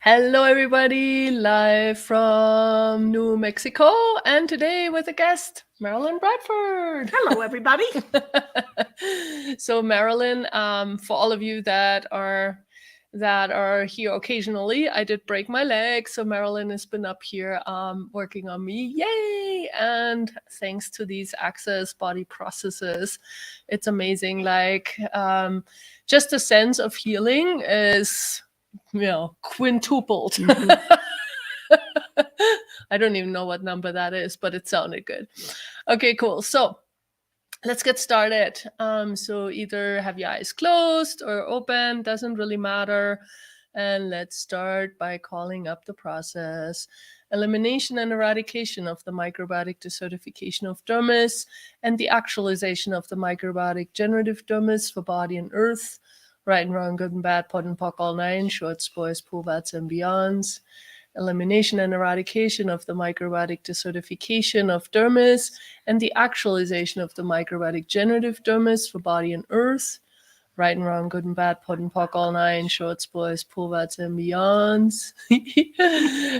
Hello, everybody, live from New Mexico, and today with a guest, Marilyn Bradford. Hello, everybody. So, Marilyn, for all of you that are here occasionally, I did break my leg, so Marilyn has been up here working on me. Yay! And thanks to these access body processes, it's amazing. Just a sense of healing is quintupled. I don't even know what number that is, but it sounded good. Okay, cool. So let's get started. So either have your eyes closed or open, doesn't really matter. And let's start by calling up the process. Elimination and eradication of the microbiotic desertification of dermis and the actualization of the microbiotic generative dermis for body and earth. Right and wrong, good and bad, pot and pock, all nine, shorts, boys, poolbats, and beyonds. Elimination and eradication of the microbiotic desertification of dermis and the actualization of the microbiotic generative dermis for body and earth. Right and wrong, good and bad, pot and pock, all nine, shorts, boys, poolbats, and beyonds.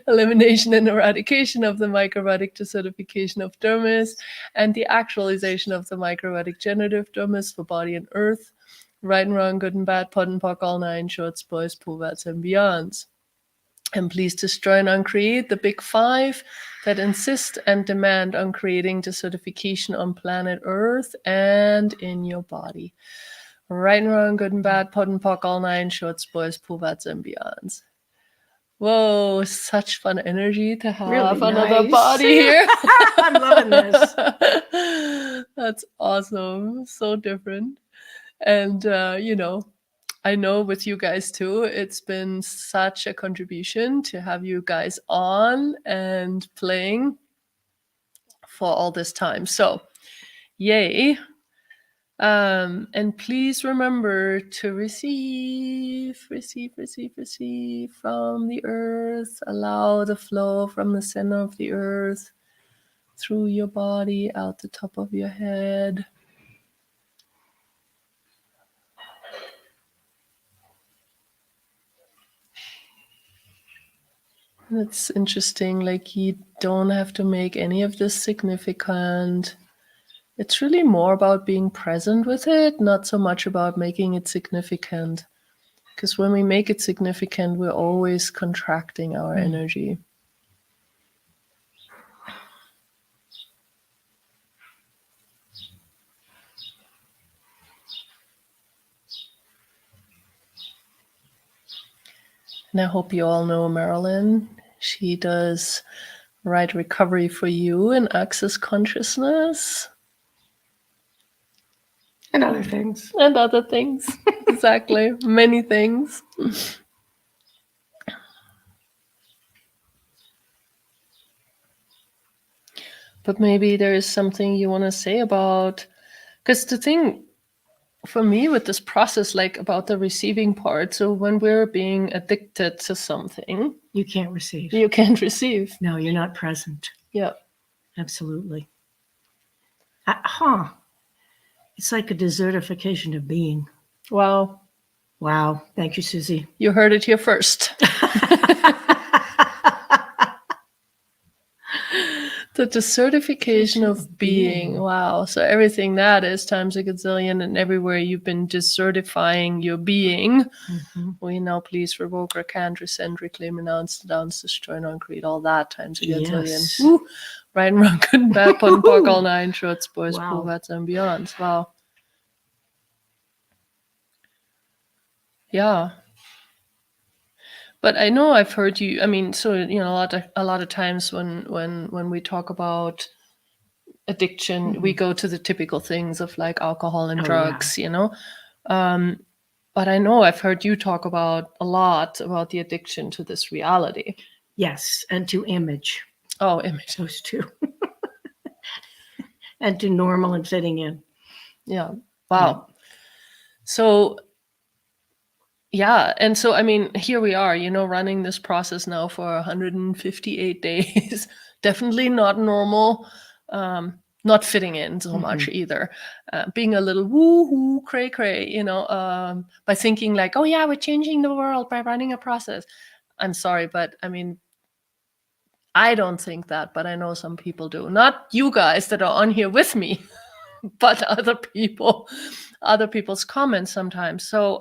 Elimination and eradication of the microbiotic desertification of dermis and the actualization of the microbiotic generative dermis for body and earth. Right and wrong, good and bad, pot and pock, all nine, shorts, boys, poolbats, and beyonds. And please destroy and uncreate the big five that insist and demand on creating desertification on planet Earth and in your body. Right and wrong, good and bad, pot and pock, all nine, shorts, boys, poolbats, and beyonds. Whoa, such fun energy to have Really another nice. body here. I'm loving this. That's awesome. So different. And, I know with you guys too, it's been such a contribution to have you guys on and playing for all this time. So, yay. And please remember to receive from the earth. Allow the flow from the center of the earth through your body, out the top of your head. It's interesting, like you don't have to make any of this significant. It's really more about being present with it, not so much about making it significant. Because when we make it significant, we're always contracting our energy. And I hope you all know Marilyn. She does Right Recovery for You and Access Consciousness. And other things. And other things. Exactly. Many things. But maybe there is something you want to say about, because the thing for me with this process, like about the receiving part, so when we're being addicted to something, You can't receive. you can't receive. No, you're not present. Yeah. Absolutely. It's like a desertification of being. Wow. Wow. Thank you, Susie. You heard it here first. The desertification of being. Wow. So everything that is times a gazillion, and everywhere you've been desertifying your being, we now please revoke, recant, rescind, reclaim, renounce, denounce, destroy, and uncreate all that times a gazillion. Yes. Woo. Right and wrong, good and bad, pot and pock, all nine, shorts, boys, Wow. poolbats, and beyonds. Wow. Yeah. But I know I've heard you. I mean, so a lot of times when we talk about addiction, we go to the typical things of like alcohol and drugs, But I know I've heard you talk about a lot about the addiction to this reality. Yes, and to image. Oh, image. Those two. And to normal and fitting in. Yeah. Wow. So. Yeah. And so, I mean, here we are, running this process now for 158 days. Definitely not normal. Not fitting in so much either. Being a little woo-hoo, cray-cray, by thinking like, oh yeah, we're changing the world by running a process. I'm sorry, but I mean, I don't think that, but I know some people do. Not you guys that are on here with me, but other people, other people's comments sometimes. So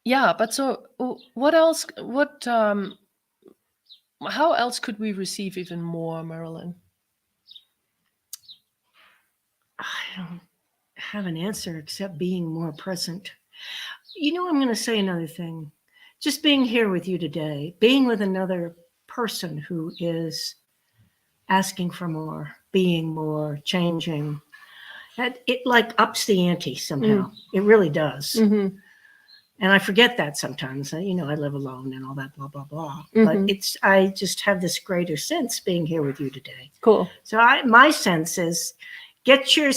yeah, but so what else? What how else could we receive even more, Marilyn? I don't have an answer except being more present. You know, I'm going to say another thing. Just being here with you today, being with another person who is asking for more, being more, changing, it like ups the ante somehow. It really does. Mm-hmm. And I forget that sometimes. You know, I live alone and all that, blah, blah, blah. But I just have this greater sense being here with you today. Cool. So my sense is get your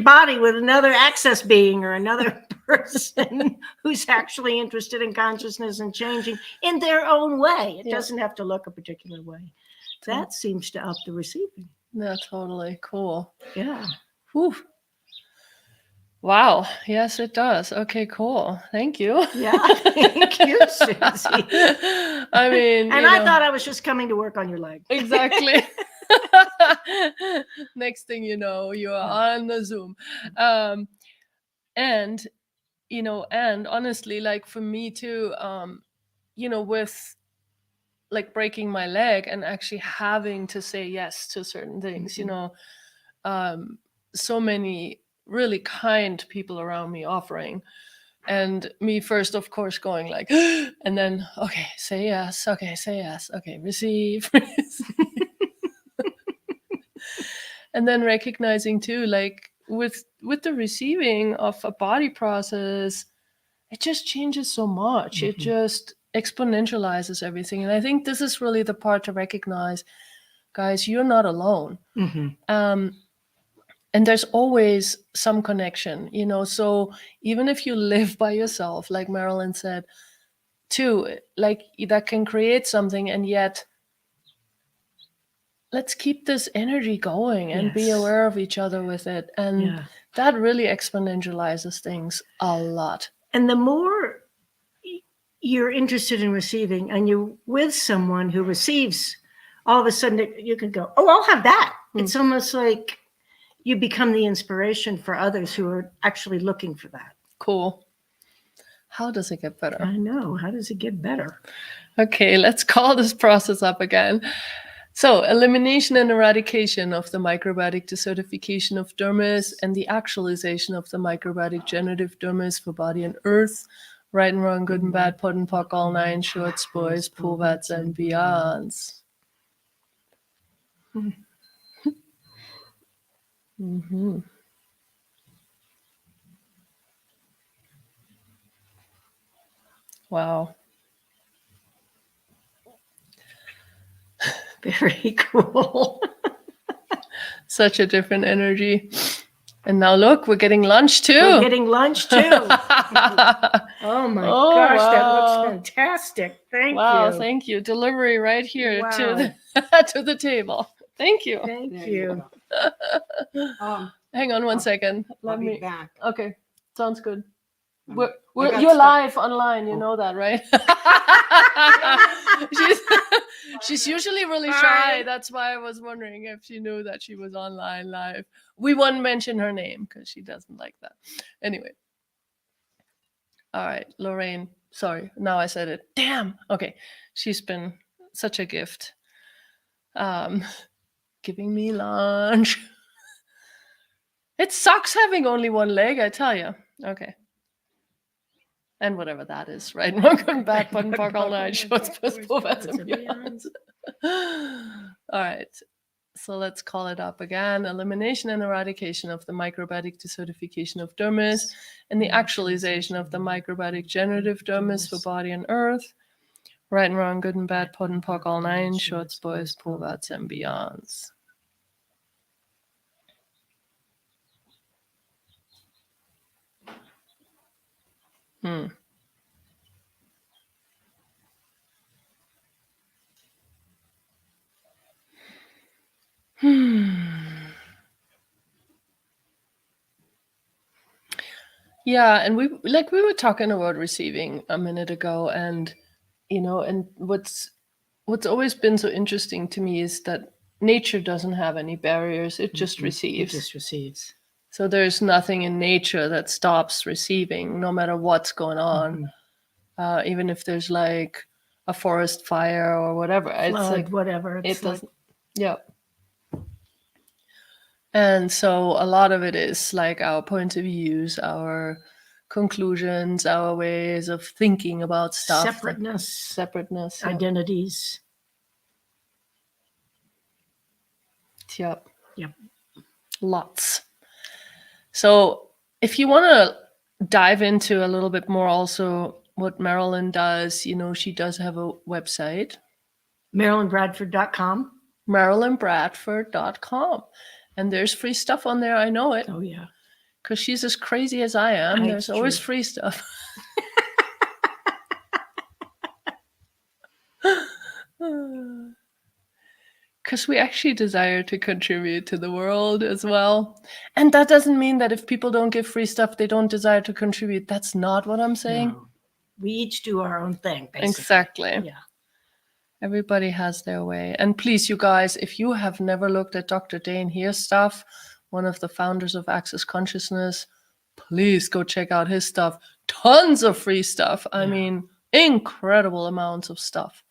body with another access being or another person who's actually interested in consciousness and changing in their own way. It doesn't have to look a particular way. That seems to up the receiving. Yeah, totally. Cool. Yeah. Whew. Wow. Yes, it does. Okay, cool. Thank you. Yeah. Thank you, Susie. I mean, and I thought I was just coming to work on your leg. Exactly. Next thing you know, you're on the Zoom. And, you know, and honestly, like for me too, you know, with like breaking my leg and actually having to say yes to certain things, you know, so many really kind people around me offering, and me first of course going like and then okay, say yes, okay, say yes, okay, receive. And then recognizing too, like with the receiving of a body process, it just changes so much. It just exponentializes everything. And I think this is really the part to recognize, guys, you're not alone. And there's always some connection, you know. So even if you live by yourself, like Marilyn said too, like that can create something, and yet let's keep this energy going and be aware of each other with it. And that really exponentializes things a lot. And the more you're interested in receiving and you're with someone who receives, all of a sudden you can go, oh, I'll have that. It's almost like you become the inspiration for others who are actually looking for that. Cool. How does it get better? I know. How does it get better? Okay, let's call this process up again. So, elimination and eradication of the microbiotic desertification of dermis and the actualization of the microbiotic generative dermis for body and earth. Right and wrong, good and bad, pot and pock, all nine shorts, boys, povats, and beyonds. Wow. Very cool. Such a different energy. And now look, we're getting lunch too. We're getting lunch too. Oh my gosh, wow. That looks fantastic. Thank you. Wow, thank you. Delivery right here to the table. Thank you. Thank you. Hang on one second. Let me be back. Okay, sounds good. You're live online, you know that, right? she's usually really shy. That's why I was wondering if she knew that she was online live. We won't mention her name because she doesn't like that. Anyway. All right, Lorraine. Sorry, now I said it. Damn. Okay, she's been such a gift. Giving me lunch. It sucks having only one leg, I tell you. Okay. And whatever that is, right? Welcome back, button park all night, shorts, povats, and beyonds. All right. So let's call it up again. Elimination and eradication of the microbiotic desertification of dermis and the actualization of the microbiotic generative dermis for body and earth. Right and wrong, good and bad, pot and pock, all nine, shorts, boys, povats, and beyonds. Yeah, and we were talking about receiving a minute ago, and and what's always been so interesting to me is that nature doesn't have any barriers; it just It receives. just receives. So there's nothing in nature that stops receiving, no matter what's going on. Even if there's like a forest fire or whatever, it's Flood, like whatever. it It's like, doesn't. Yeah. And so a lot of it is like our points of views, our conclusions, our ways of thinking about stuff. separateness, Yeah. identities. Yep. Yep. Lots. So if you want to dive into a little bit more also what Marilyn does, she does have a website, MarilynBradford.com. MarilynBradford.com. And there's free stuff on there. I know it. Oh, yeah. Because she's as crazy as I am. There's always free stuff. Because we actually desire to contribute to the world as well. And that doesn't mean that if people don't give free stuff, they don't desire to contribute. That's not what I'm saying. No. We each do our own thing, basically. Exactly. Yeah. Everybody has their way. And please, you guys, if you have never looked at Dr. Dane Here's stuff, one of the founders of Access Consciousness, please go check out his stuff. Tons of free stuff. I mean, incredible amounts of stuff.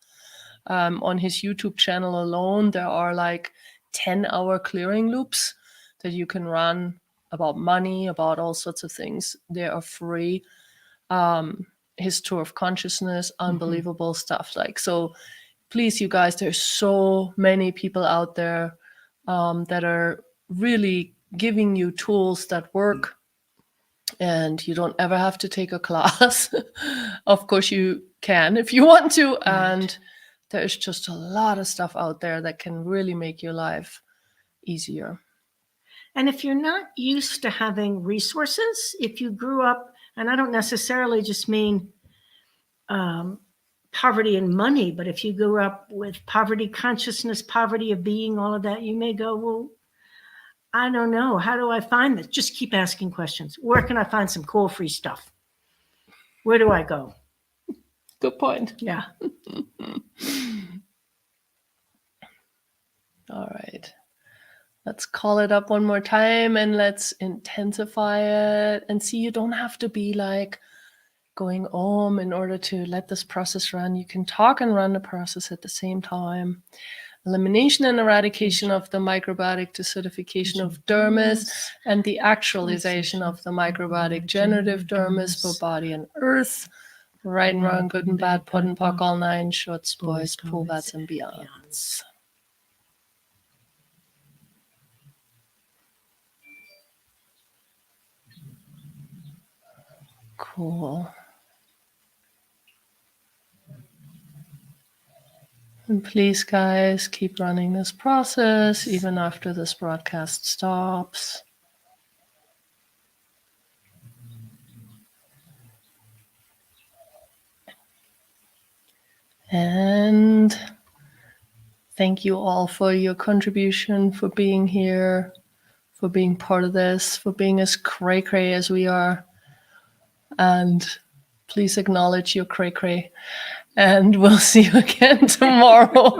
On his YouTube channel alone, there are like 10-hour clearing loops that you can run about money, about all sorts of things. They are free. His tour of consciousness, unbelievable stuff. So please, you guys, there's so many people out there that are really giving you tools that work, and you don't ever have to take a class. Of course you can if you want to. Right. And there's just a lot of stuff out there that can really make your life easier. And if you're not used to having resources, if you grew up, and I don't necessarily just mean poverty and money, but if you grew up with poverty consciousness, poverty of being, all of that, you may go, well, I don't know. How do I find this? Just keep asking questions. Where can I find some cool free stuff? Where do I go? Good point. Yeah. All right. Let's call it up one more time and let's intensify it. And see, you don't have to be like going in order to let this process run. You can talk and run the process at the same time. Elimination and eradication of the microbiotic desertification of dermis, and the actualization of the microbiotic generative dermis for body and earth. Right and wrong, good and bad, put and pock, all nine, shorts, boys, pulvats, and beyonds. Cool. And please, guys, keep running this process even after this broadcast stops. And thank you all for your contribution, for being here, for being part of this, for being as cray-cray as we are. And please acknowledge your cray-cray. And we'll see you again tomorrow.